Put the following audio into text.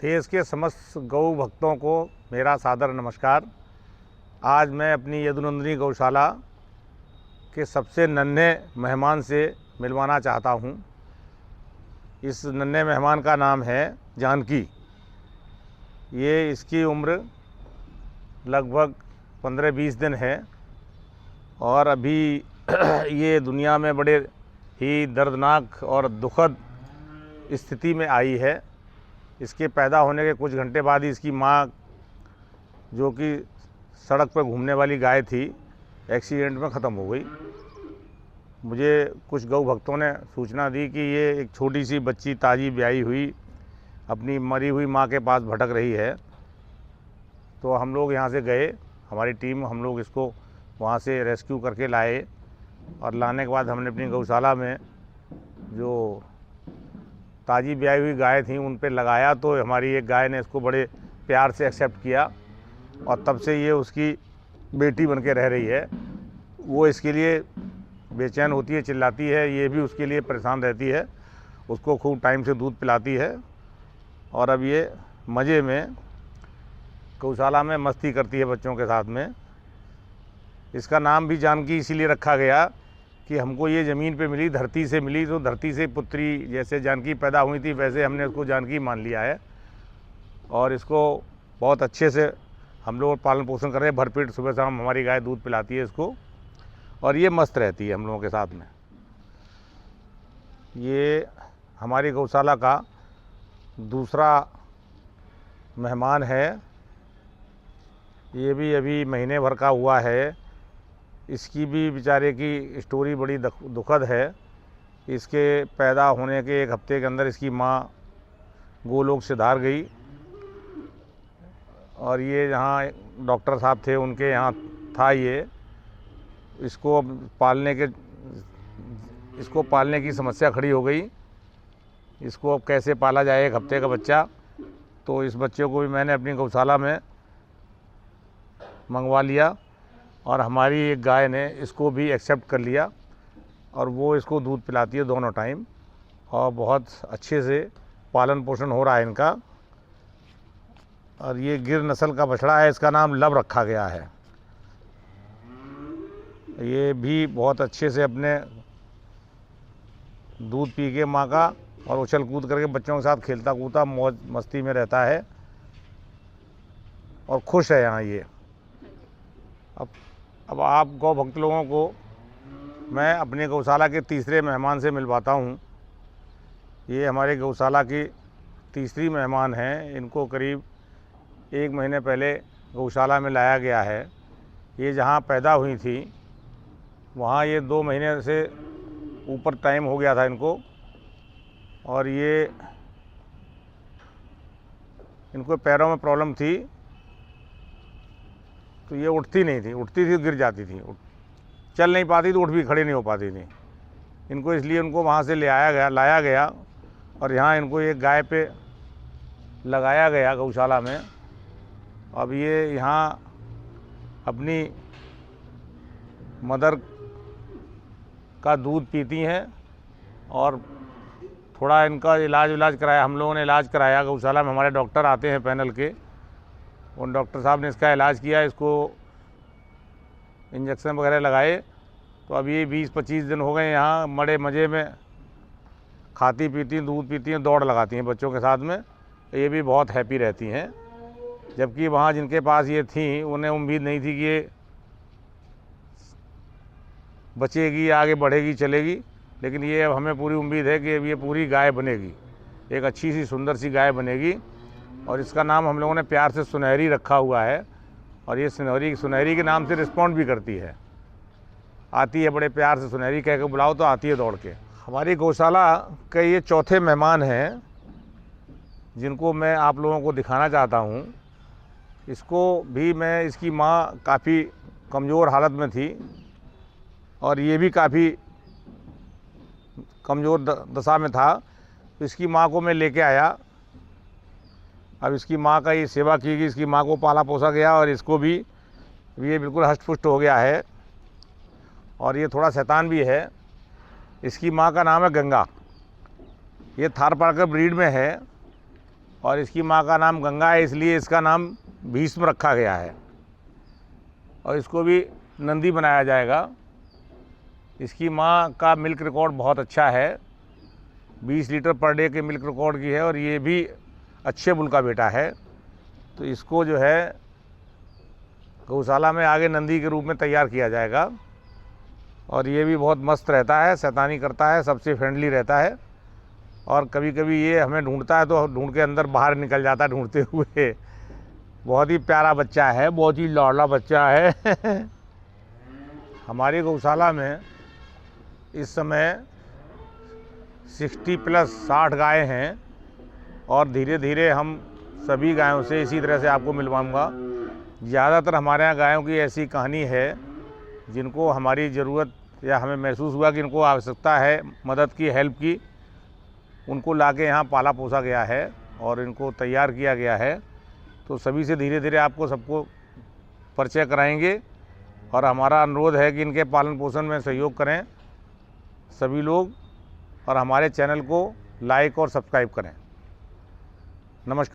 देश के समस्त गौ भक्तों को मेरा सादर नमस्कार। आज मैं अपनी यदुनंदिनी गौशाला के सबसे नन्हे मेहमान से मिलवाना चाहता हूं। इस नन्हे मेहमान का नाम है जानकी। ये इसकी उम्र लगभग 15-20 दिन है और अभी ये दुनिया में बड़े ही दर्दनाक और दुखद स्थिति में आई है। इसके पैदा होने के कुछ घंटे बाद ही इसकी माँ, जो कि सड़क पर घूमने वाली गाय थी, एक्सीडेंट में ख़त्म हो गई। मुझे कुछ गौ भक्तों ने सूचना दी कि ये एक छोटी सी बच्ची ताज़ी ब्याई हुई अपनी मरी हुई माँ के पास भटक रही है। तो हम लोग यहाँ से गए, हमारी टीम, हम लोग इसको वहाँ से रेस्क्यू करके लाए और लाने के बाद हमने अपनी गौशाला में जो ताज़ी ब्याई हुई गाय थी उन पे लगाया। तो हमारी एक गाय ने इसको बड़े प्यार से एक्सेप्ट किया और तब से ये उसकी बेटी बन के रह रही है। वो इसके लिए बेचैन होती है, चिल्लाती है, ये भी उसके लिए परेशान रहती है। उसको खूब टाइम से दूध पिलाती है और अब ये मज़े में गौशाला में मस्ती करती है बच्चों के साथ में। इसका नाम भी जानकी इसीलिए रखा गया कि हमको ये ज़मीन पे मिली, धरती से मिली, तो धरती से पुत्री जैसे जानकी पैदा हुई थी वैसे हमने उसको जानकी मान लिया है और इसको बहुत अच्छे से हम लोग पालन पोषण कर रहे हैं। भरपेट सुबह शाम हमारी गाय दूध पिलाती है इसको और ये मस्त रहती है हम लोगों के साथ में। ये हमारी गौशाला का दूसरा मेहमान है। ये भी अभी महीने भर का हुआ है। इसकी भी बेचारे की स्टोरी बड़ी दुखद है। इसके पैदा होने के एक हफ्ते के अंदर इसकी माँ गोलोक से धार गई और ये जहाँ डॉक्टर साहब थे उनके यहाँ था ये। इसको पालने की समस्या खड़ी हो गई। इसको अब कैसे पाला जाए, एक हफ्ते का बच्चा। तो इस बच्चे को भी मैंने अपनी गौशाला में मंगवा लिया और हमारी एक गाय ने इसको भी एक्सेप्ट कर लिया और वो इसको दूध पिलाती है दोनों टाइम और बहुत अच्छे से पालन पोषण हो रहा है इनका। और ये गिर नस्ल का बछड़ा है, इसका नाम लब रखा गया है। ये भी बहुत अच्छे से अपने दूध पी के माँ का और उछल कूद करके बच्चों के साथ खेलता कूदता मौज मस्ती में रहता है और खुश है यहाँ ये। अब आप गौ भक्त लोगों को मैं अपने गौशाला के तीसरे मेहमान से मिलवाता हूँ। ये हमारे गौशाला की तीसरी मेहमान हैं। इनको करीब 1 महीने पहले गौशाला में लाया गया है। ये जहाँ पैदा हुई थी वहाँ ये 2 महीने से ऊपर टाइम हो गया था इनको और ये इनको पैरों में प्रॉब्लम थी तो ये उठती नहीं थी, उठती थी गिर जाती थी, चल नहीं पाती थी, उठ भी खड़ी नहीं हो पाती थी। इनको इसलिए उनको वहाँ से लाया गया और यहाँ इनको एक गाय पे लगाया गया गौशाला में। अब ये यहाँ अपनी मदर का दूध पीती हैं और थोड़ा इनका इलाज कराया, हम लोगों ने इलाज कराया। गौशाला में हमारे डॉक्टर आते हैं पैनल के, उन डॉक्टर साहब ने इसका इलाज किया, इसको इंजेक्शन वगैरह लगाए। तो अब ये 20-25 दिन हो गए यहाँ बड़े मज़े में खाती पीती, दूध पीती हैं, दौड़ लगाती हैं बच्चों के साथ में। तो ये भी बहुत हैप्पी रहती हैं। जबकि वहाँ जिनके पास ये थी उन्हें उम्मीद नहीं थी कि ये बचेगी, आगे बढ़ेगी, चलेगी। लेकिन ये अब हमें पूरी उम्मीद है कि अब ये पूरी गाय बनेगी, एक अच्छी सी सुंदर सी गाय बनेगी। और इसका नाम हम लोगों ने प्यार से सुनहरी रखा हुआ है और ये सुनहरी के नाम से रिस्पॉन्ड भी करती है, आती है बड़े प्यार से। सुनहरी कह के बुलाओ तो आती है दौड़ के। हमारी गौशाला के ये चौथे मेहमान हैं जिनको मैं आप लोगों को दिखाना चाहता हूँ। इसको भी मैं, इसकी माँ काफ़ी कमज़ोर हालत में थी और ये भी काफ़ी कमज़ोर दशा में था। तो इसकी माँ को मैं लेके आया। अब इसकी माँ का ये सेवा की गई, इसकी माँ को पाला पोसा गया और इसको भी ये बिल्कुल हष्ट पुष्ट हो गया है और ये थोड़ा शैतान भी है। इसकी माँ का नाम है गंगा। ये थारपारकर ब्रीड में है और इसकी माँ का नाम गंगा है, इसलिए इसका नाम भीष्म रखा गया है। और इसको भी नंदी बनाया जाएगा। इसकी माँ का मिल्क रिकॉर्ड बहुत अच्छा है, 20 लीटर पर डे के मिल्क रिकॉर्ड की है, और ये भी अच्छे बुल का बेटा है। तो इसको जो है गौशाला में आगे नंदी के रूप में तैयार किया जाएगा। और ये भी बहुत मस्त रहता है, शैतानी करता है, सबसे फ्रेंडली रहता है। और कभी कभी ये हमें ढूंढता है तो ढूंढ के अंदर बाहर निकल जाता है ढूंढते हुए। बहुत ही प्यारा बच्चा है, बहुत ही लाडला बच्चा है। हमारी गौशाला में इस समय 60+ गायें हैं, और धीरे धीरे हम सभी गायों से इसी तरह से आपको मिलवाऊंगा। ज़्यादातर हमारे यहाँ गायों की ऐसी कहानी है जिनको हमारी ज़रूरत या हमें महसूस हुआ कि इनको आवश्यकता है मदद की, हेल्प की, उनको लाके यहाँ पाला पोसा गया है और इनको तैयार किया गया है। तो सभी से धीरे धीरे आपको सबको परिचय कराएंगे, और हमारा अनुरोध है कि इनके पालन पोषण में सहयोग करें सभी लोग, और हमारे चैनल को लाइक और सब्सक्राइब करें। नमस्कार।